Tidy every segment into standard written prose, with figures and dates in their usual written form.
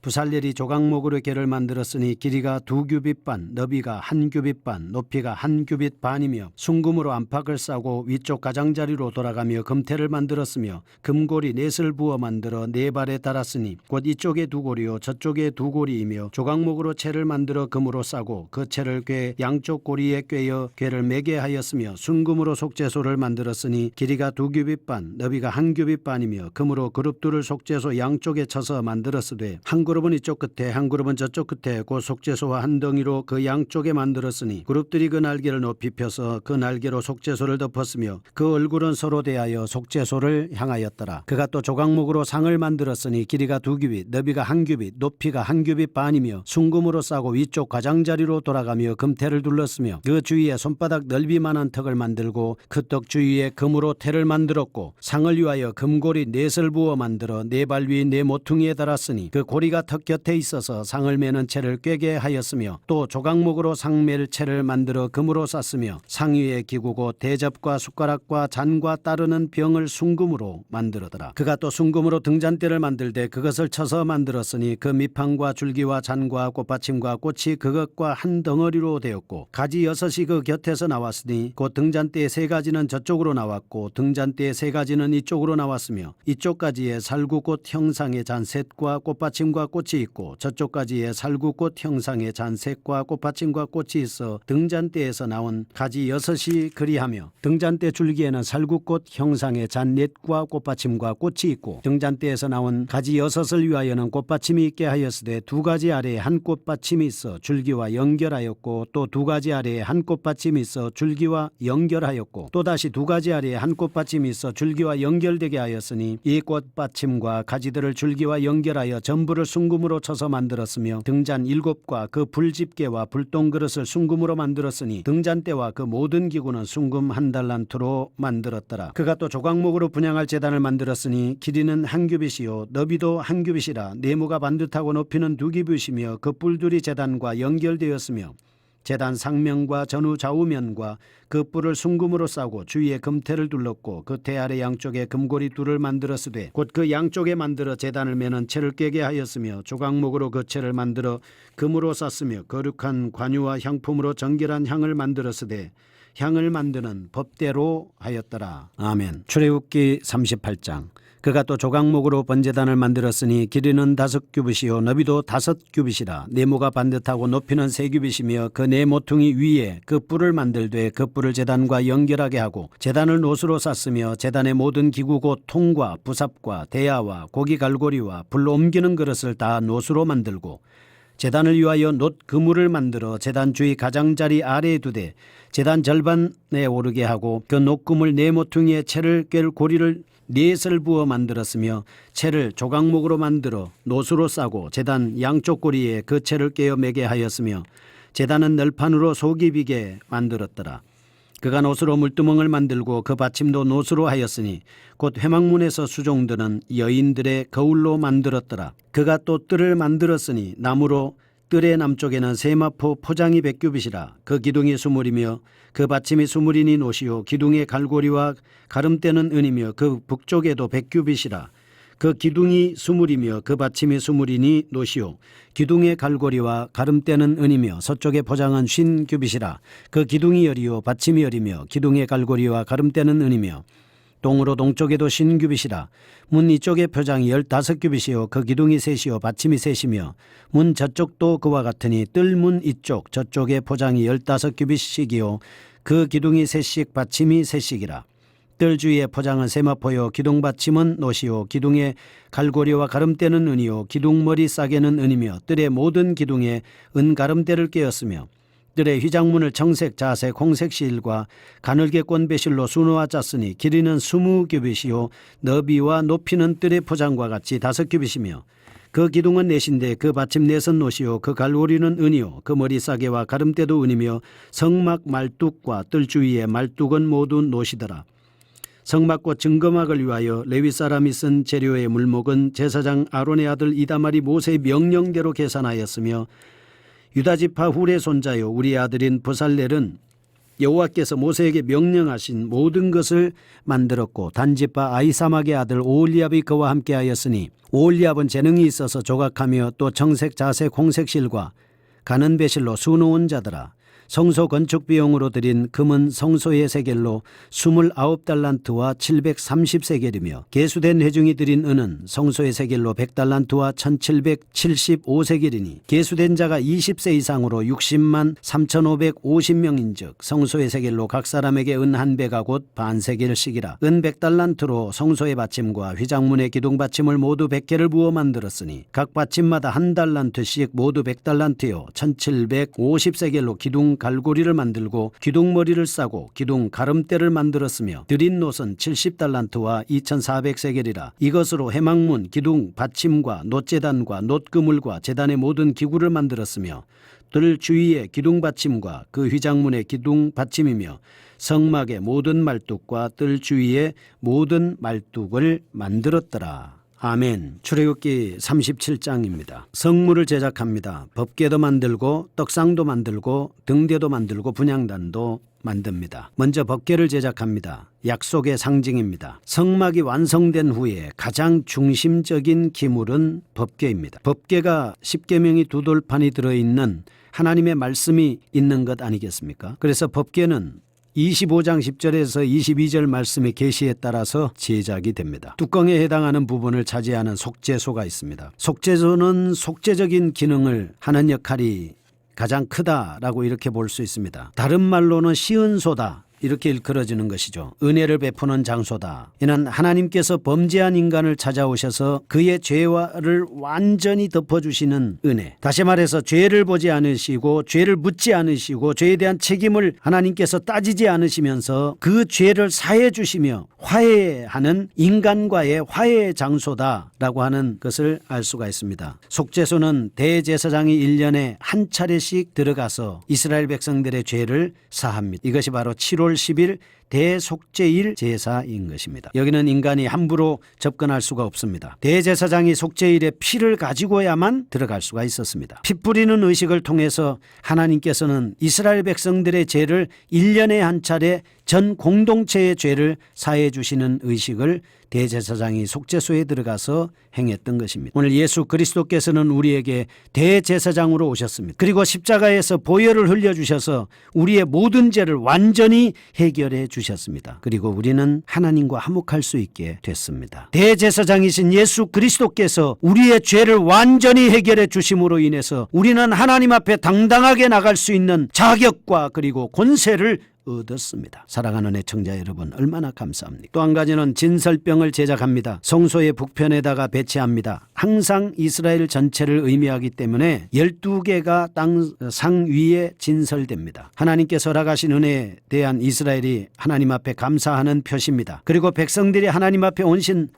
부살렐이 조각목으로 궤를 만들었으니 길이가 2규빗 반, 너비가 1규빗 반, 높이가 1규빗 반이며 순금으로 안팎을 싸고 위쪽 가장자리로 돌아가며 금태를 만들었으며 금고리 넷을 부어 만들어 네 발에 달았으니 곧 이쪽에 두 고리요 저쪽에 두 고리이며 조각목으로 채를 만들어 금으로 싸고 그 채를 궤 양쪽 고리에 꿰어 궤를 매게 하였으며 순금으로 속죄소를 만들었으니 길이가 2규빗 반, 너비가 1규빗 반이며 금으로 그룹 둘을 속죄소 양쪽에 쳐서 만들었으되 한 그룹은 이쪽 끝에 한 그룹은 저쪽 끝에 곧 속죄소와 한 덩이로 그 양쪽에 만들었으니 그룹들이 그 날개를 높이 펴서 그 날개로 속죄소를 덮었으며 그 얼굴은 서로 대하여 속죄소를 향하였더라. 그가 또 조각목으로 상을 만들었으니 길이가 2규빗, 너비가 1규빗, 높이가 1규빗 반이며 순금으로 싸고 위쪽 가장자리로 돌아가며 금태를 둘렀으며 그 주위에 손바닥 넓이만한 턱을 만들고 그 턱 주위에 금으로 태를 만들었고 상을 위하여 금고리 넷을 부어 만들어 네 발 위 네 모퉁이에 달았으니 그 고리가 턱 곁에 있어서 상을 매는 채를 꿰게 하였으며 또 조각목으로 상맬 채를 만들어 금으로 쌌으며 상 위에 기구고 대접과 숟가락과 잔과 따르는 병을 순금으로 만들었더라. 그가 또 순금으로 등잔대를 만들되 그것을 쳐서 만들었으니 그 밑판과 줄기와 잔과 꽃받침과 꽃이 그것과 한 덩어리로 되었고 가지 6이 그 곁에서 나왔으니 곧 등잔대의 3가지는 저쪽으로 나왔고 등잔대의 3가지는 이쪽으로 나왔으며 이쪽 가지에 살구꽃 형상의 잔셋과 꽃받침과 꽃이 있고 저쪽 가지에 살구꽃 형상의 잔셋과 꽃받침과 꽃이 있어 등잔대에서 나온 가지 6이 그리하며 등잔대 줄기에는 살구꽃 형상의 잔넷과 꽃받침과 꽃이 있고 등잔대에서 나온 가지 6을 위하여는 꽃받침이 있게 하였으되 2가지 아래에 한 꽃받침이 있어 줄기와 연결하였고 또 2가지 아래에 한 꽃받침이 있어 줄기와 연결하였고 또다시 2가지 아래에 한 꽃받침이 있어 줄기와 연결되게 하였으니 이 꽃받침과 가지들을 줄기와 연결하여 전부를 순금으로 쳐서 만들었으며 등잔 7과 그 불집게와 불똥그릇을 순금으로 만들었으니 등잔대와 그 모든 기구는 순금 1달란트로 만들었더라. 그가 또 조각목으로 분향할 제단을 만들었으니 길이는 1규빗이요 너비도 1규빗이라 네모가 반듯하고 높이는 2규빗이며 그 뿔들이 제단과 연결되었으며 제단 상면과 전후 좌우면과 그 뿔을 순금으로 싸고 주위에 금태를 둘렀고 그 태 아래 양쪽에 금고리 둘을 만들었으되 곧 그 양쪽에 만들어 제단을 매는 채를 꿰게 하였으며 조각목으로 그 채를 만들어 금으로 쌌으며 거룩한 관유와 향품으로 정결한 향을 만들었으되 향을 만드는 법대로 하였더라. 아멘. 출애굽기 38장. 그가 또 조각목으로 번제단을 만들었으니 길이는 5규빗이요 너비도 5규빗이라 네모가 반듯하고 높이는 3규빗이며 그 네 모퉁이 위에 그 뿔을 만들되 그 뿔을 제단과 연결하게 하고 제단을 노수로 쌌으며 제단의 모든 기구 곧 통과 부삽과 대야와 고기 갈고리와 불로 옮기는 그릇을 다 노수로 만들고 제단을 위하여 놋 그물을 만들어 제단 주위 가장자리 아래에 두되 제단 절반에 오르게 하고 그 놋그물 네 모퉁이에 채를 꿰 고리를 넷을 부어 만들었으며 채를 조각목으로 만들어 노수로 싸고 제단 양쪽 고리에 그 채를 꿰어 매게 하였으며 제단은 널판으로 속이 비게 만들었더라. 그가 노수로 물두멍을 만들고 그 받침도 노수로 하였으니 곧 회막문에서 수종드는 여인들의 거울로 만들었더라. 그가 또 뜰을 만들었으니 나무로 뜰의 남쪽에는 세마포 포장이 100규빗이라 그 기둥이 수물이며 그 받침이 수물이니 노시오 기둥의 갈고리와 가름대는 은이며 그 북쪽에도 100규빗이라 그 기둥이 수물이며 그 받침이 수물이니 노시오 기둥의 갈고리와 가름대는 은이며 서쪽의 포장은 50규빗이라 그 기둥이 열이요 받침이 열이며 기둥의 갈고리와 가름대는 은이며 동으로 동쪽에도 50규빗이라 문 이쪽의 표장이 15규빗이요 그 기둥이 셋이요 받침이 셋이며 문 저쪽도 그와 같으니 뜰문 이쪽 저쪽의 포장이 15규빗씩이요 그 기둥이 셋씩 받침이 셋씩이라 뜰 주위의 포장은 세마포요 기둥 받침은 노시요 기둥의 갈고리와 가름대는 은이요 기둥머리 싸개는 은이며 뜰의 모든 기둥에 은가름대를 꿰었으며 뜰의 휘장문을 청색, 자색, 홍색 실과 가늘게 꼰 배실로 수놓아 짰으니 길이는 20규빗이요 너비와 높이는 뜰의 포장과 같이 5규빗이며 그 기둥은 넷인데 그 받침 넷은 노시요 그 갈고리는 은이요 그 머리 싸개와 가름대도 은이며 성막 말뚝과 뜰 주위의 말뚝은 모두 노시더라. 성막과 증거막을 위하여 레위 사람이 쓴 재료의 물목은 제사장 아론의 아들 이다말이 모세의 명령대로 계산하였으며 유다지파 훌의 손자요 우리 아들인 부살렐은 여호와께서 모세에게 명령하신 모든 것을 만들었고 단지파 아히사막의 아들 오홀리압이 그와 함께하였으니 오홀리압은 재능이 있어서 조각하며 또 정색 자색 홍색실과 가는 배실로 수놓은 자더라. 성소 건축 비용으로 들인 금은 성소의 세겔로 29달란트와 730세겔이며 계수된 회중이 들인 은은 성소의 세겔로 100달란트와 1775세겔이니 계수된 자가 20세 이상으로 60만 3550명인즉 성소의 세겔로 각 사람에게 은 한 배가 곧 반세겔씩이라. 은 100달란트로 성소의 받침과 휘장문의 기둥 받침을 모두 100개를 부어 만들었으니 각 받침마다 한 달란트씩 모두 100달란트요 1750세겔로 기둥 갈고리를 만들고 기둥머리를 싸고 기둥 가름대를 만들었으며 드린 놋은 70달란트와 2400세겔이라. 이것으로 해망문 기둥 받침과 놋제단과 놋그물과 제단의 모든 기구를 만들었으며 들 주위의 기둥 받침과 그 휘장문의 기둥 받침이며 성막의 모든 말뚝과 뜰 주위의 모든 말뚝을 만들었더라. 아멘. 출애굽기 37장입니다. 성물을 제작합니다. 법궤도 만들고 떡상도 만들고 등대도 만들고 분향단도 만듭니다. 먼저 법궤를 제작합니다. 약속의 상징입니다. 성막이 완성된 후에 가장 중심적인 기물은 법궤입니다. 법궤가 십계명이 두 돌판이 들어있는 하나님의 말씀이 있는 것 아니겠습니까? 그래서 법궤는 25장 10절에서 22절 말씀의 계시에 따라서 제작이 됩니다. 뚜껑에 해당하는 부분을 차지하는 속죄소가 있습니다. 속죄소는 속죄적인 기능을 하는 역할이 가장 크다라고 이렇게 볼 수 있습니다. 다른 말로는 시은소다 이렇게 일컬어지는 것이죠. 은혜를 베푸는 장소다. 이는 하나님께서 범죄한 인간을 찾아오셔서 그의 죄를 완전히 덮어주시는 은혜. 다시 말해서 죄를 보지 않으시고 죄를 묻지 않으시고 죄에 대한 책임을 하나님께서 따지지 않으시면서 그 죄를 사해 주시며 화해하는 인간과의 화해의 장소다라고 하는 것을 알 수가 있습니다. 속죄소는 대제사장이 1년에 한 차례씩 들어가서 이스라엘 백성들의 죄를 사합니다. 이것이 바로 7월 10일 대속죄일 제사인 것입니다. 여기는 인간이 함부로 접근할 수가 없습니다. 대제사장이 속죄일에 피를 가지고야만 들어갈 수가 있었습니다. 피 뿌리는 의식을 통해서 하나님께서는 이스라엘 백성들의 죄를 1년에 한 차례 전 공동체의 죄를 사해 주시는 의식을 대제사장이 속죄소에 들어가서 행했던 것입니다. 오늘 예수 그리스도께서는 우리에게 대제사장으로 오셨습니다. 그리고 십자가에서 보혈을 흘려주셔서 우리의 모든 죄를 완전히 해결해 주셨습니다. 그리고 우리는 하나님과 화목할 수 있게 됐습니다. 대제사장이신 예수 그리스도께서 우리의 죄를 완전히 해결해 주심으로 인해서 우리는 하나님 앞에 당당하게 나갈 수 있는 자격과 그리고 권세를 얻었습니다. 사랑하는 애청자 여러분, 얼마나 감사합니까? 또 한 가지는 진설병을 제작합니다. 성소의 북편에다가 배치합니다. 항상 이스라엘 전체를 의미하기 때문에 12개가 땅 상위에 진설됩니다. 하나님께서 허락하신 은혜에 대한 이스라엘이 하나님 앞에 감사하는 표시입니다. 그리고 백성들이 하나님 앞에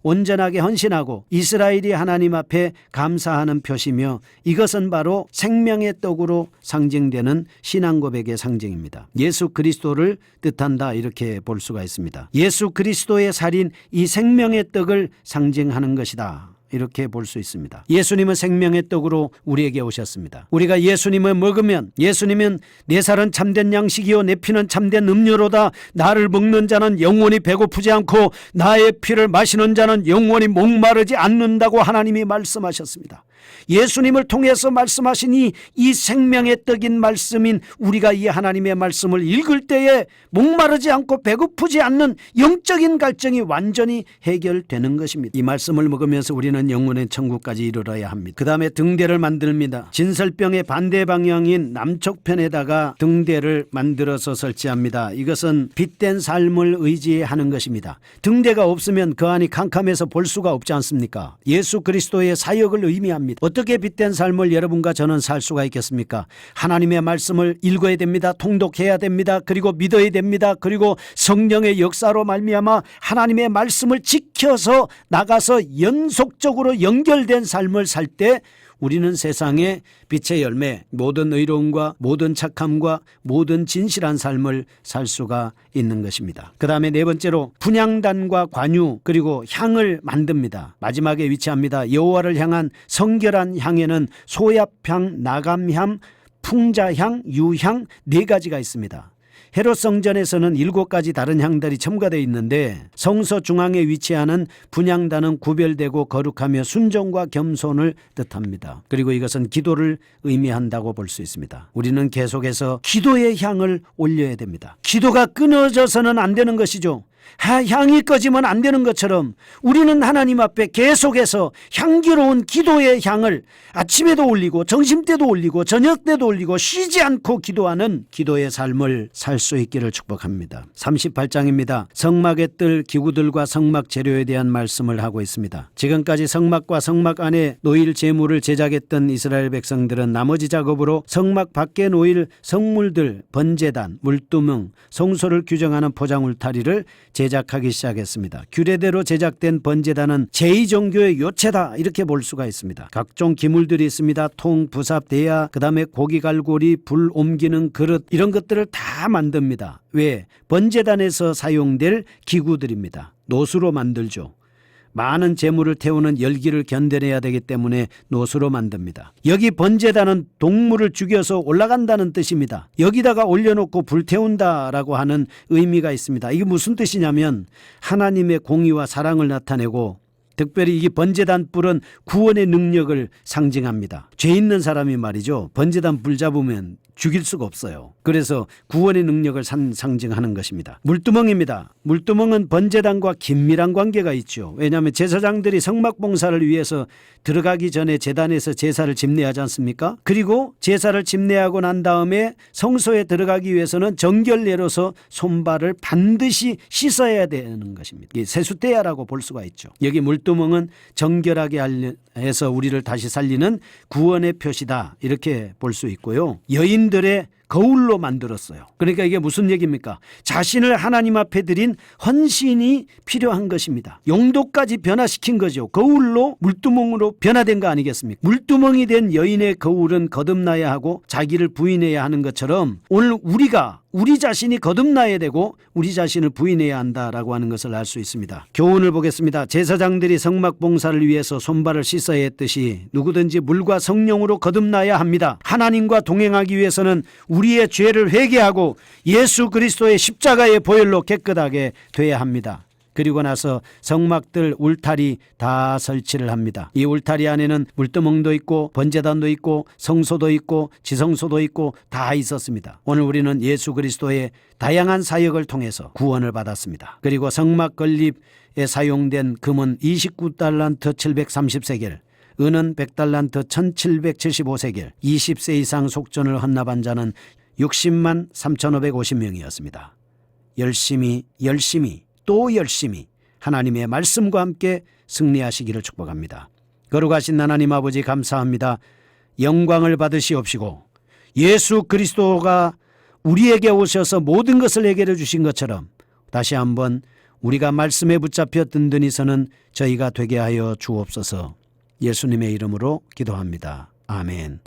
온전하게 헌신하고 이스라엘이 하나님 앞에 감사하는 표시며 이것은 바로 생명의 떡으로 상징되는 신앙 고백의 상징입니다. 예수 그리스도를 뜻한다 이렇게 볼 수가 있습니다. 예수 그리스도의 살인 이 생명의 떡을 상징하는 것이다. 이렇게 볼 수 있습니다. 예수님은 생명의 떡으로 우리에게 오셨습니다. 우리가 예수님을 먹으면 예수님은 내 살은 참된 양식이요 내 피는 참된 음료로다. 나를 먹는 자는 영원히 배고프지 않고 나의 피를 마시는 자는 영원히 목마르지 않는다고 하나님이 말씀하셨습니다. 예수님을 통해서 말씀하신 이 생명의 떡인 말씀인 우리가 이 하나님의 말씀을 읽을 때에 목마르지 않고 배고프지 않는 영적인 갈증이 완전히 해결되는 것입니다. 이 말씀을 먹으면서 우리는 영원의 천국까지 이르러야 합니다. 그 다음에 등대를 만듭니다. 진설병의 반대 방향인 남쪽편에다가 등대를 만들어서 설치합니다. 이것은 빛된 삶을 의지하는 것입니다. 등대가 없으면 그 안이 캄캄해서 볼 수가 없지 않습니까? 예수 그리스도의 사역을 의미합니다. 어떻게 빛된 삶을 여러분과 저는 살 수가 있겠습니까? 하나님의 말씀을 읽어야 됩니다. 통독해야 됩니다. 그리고 믿어야 됩니다. 그리고 성령의 역사로 말미암아 하나님의 말씀을 지켜서 나가서 연속적으로 연결된 삶을 살 때 우리는 세상에 빛의 열매, 모든 의로움과 모든 착함과 모든 진실한 삶을 살 수가 있는 것입니다. 그 다음에 네 번째로 분향단과 관유 그리고 향을 만듭니다. 마지막에 위치합니다. 여호와를 향한 성결한 향에는 소yap향, 나감향, 풍자향, 유향 네 가지가 있습니다. 헤롯 성전에서는 7가지 다른 향들이 첨가되어 있는데 성소 중앙에 위치하는 분향단은 구별되고 거룩하며 순종과 겸손을 뜻합니다. 그리고 이것은 기도를 의미한다고 볼 수 있습니다. 우리는 계속해서 기도의 향을 올려야 됩니다. 기도가 끊어져서는 안 되는 것이죠. 향이 꺼지면 안 되는 것처럼 우리는 하나님 앞에 계속해서 향기로운 기도의 향을 아침에도 올리고 점심때도 올리고 저녁때도 올리고 쉬지 않고 기도하는 기도의 삶을 살 수 있기를 축복합니다. 38장입니다. 성막에 뜰 기구들과 성막 재료에 대한 말씀을 하고 있습니다. 지금까지 성막과 성막 안에 놓일 제물을 제작했던 이스라엘 백성들은 나머지 작업으로 성막 밖에 놓일 성물들, 번제단, 물두멍, 성소를 규정하는 포장 울타리를 제작하기 시작했습니다. 규례대로 제작된 번제단은 제2종교의 요체다 이렇게 볼 수가 있습니다. 각종 기물들이 있습니다. 통, 부삽, 대야, 그 다음에 고기 갈고리, 불 옮기는 그릇 이런 것들을 다 만듭니다. 왜? 번제단에서 사용될 기구들입니다. 노수로 만들죠. 많은 재물을 태우는 열기를 견뎌내야 되기 때문에 노수로 만듭니다. 여기 번제단은 동물을 죽여서 올라간다는 뜻입니다. 여기다가 올려놓고 불태운다라고 하는 의미가 있습니다. 이게 무슨 뜻이냐면 하나님의 공의와 사랑을 나타내고 특별히 이 번제단 뿔은 구원의 능력을 상징합니다. 죄 있는 사람이 말이죠. 번제단 뿔 잡으면 죽일 수가 없어요. 그래서 구원의 능력을 상징하는 것입니다. 물두멍입니다. 물두멍은 번제단과 긴밀한 관계가 있죠. 왜냐하면 제사장들이 성막 봉사를 위해서 들어가기 전에 제단에서 제사를 집례하지 않습니까? 그리고 제사를 집례하고 난 다음에 성소에 들어가기 위해서는 정결례로서 손발을 반드시 씻어야 되는 것입니다. 세수대야라고 볼 수가 있죠. 여기 물두멍은 정결하게 해서 우리를 다시 살리는 구원의 표시다 이렇게 볼 수 있고요. 여인들의 거울로 만들었어요. 그러니까 이게 무슨 얘기입니까? 자신을 하나님 앞에 드린 헌신이 필요한 것입니다. 용도까지 변화시킨 거죠. 거울로 물두멍으로 변화된 거 아니겠습니까? 물두멍이 된 여인의 거울은 거듭나야 하고 자기를 부인해야 하는 것처럼 오늘 우리가 우리 자신이 거듭나야 되고 우리 자신을 부인해야 한다라고 하는 것을 알 수 있습니다. 교훈을 보겠습니다. 제사장들이 성막 봉사를 위해서 손발을 씻어야 했듯이 누구든지 물과 성령으로 거듭나야 합니다. 하나님과 동행하기 위해서는 우리의 죄를 회개하고 예수 그리스도의 십자가의 보혈로 깨끗하게 돼야 합니다. 그리고 나서 성막들 울타리 다 설치를 합니다. 이 울타리 안에는 물두멍도 있고 번제단도 있고 성소도 있고 지성소도 있고 다 있었습니다. 오늘 우리는 예수 그리스도의 다양한 사역을 통해서 구원을 받았습니다. 그리고 성막 건립에 사용된 금은 29달란트 730세겔, 은은 100달란트 1775세겔, 20세 이상 속전을 헌납한 자는 60만 3550명이었습니다. 열심히 또 열심히 하나님의 말씀과 함께 승리하시기를 축복합니다. 거룩하신 하나님 아버지 감사합니다. 영광을 받으시옵시고 예수 그리스도가 우리에게 오셔서 모든 것을 해결해 주신 것처럼 다시 한번 우리가 말씀에 붙잡혀 든든히 서는 저희가 되게 하여 주옵소서. 예수님의 이름으로 기도합니다. 아멘.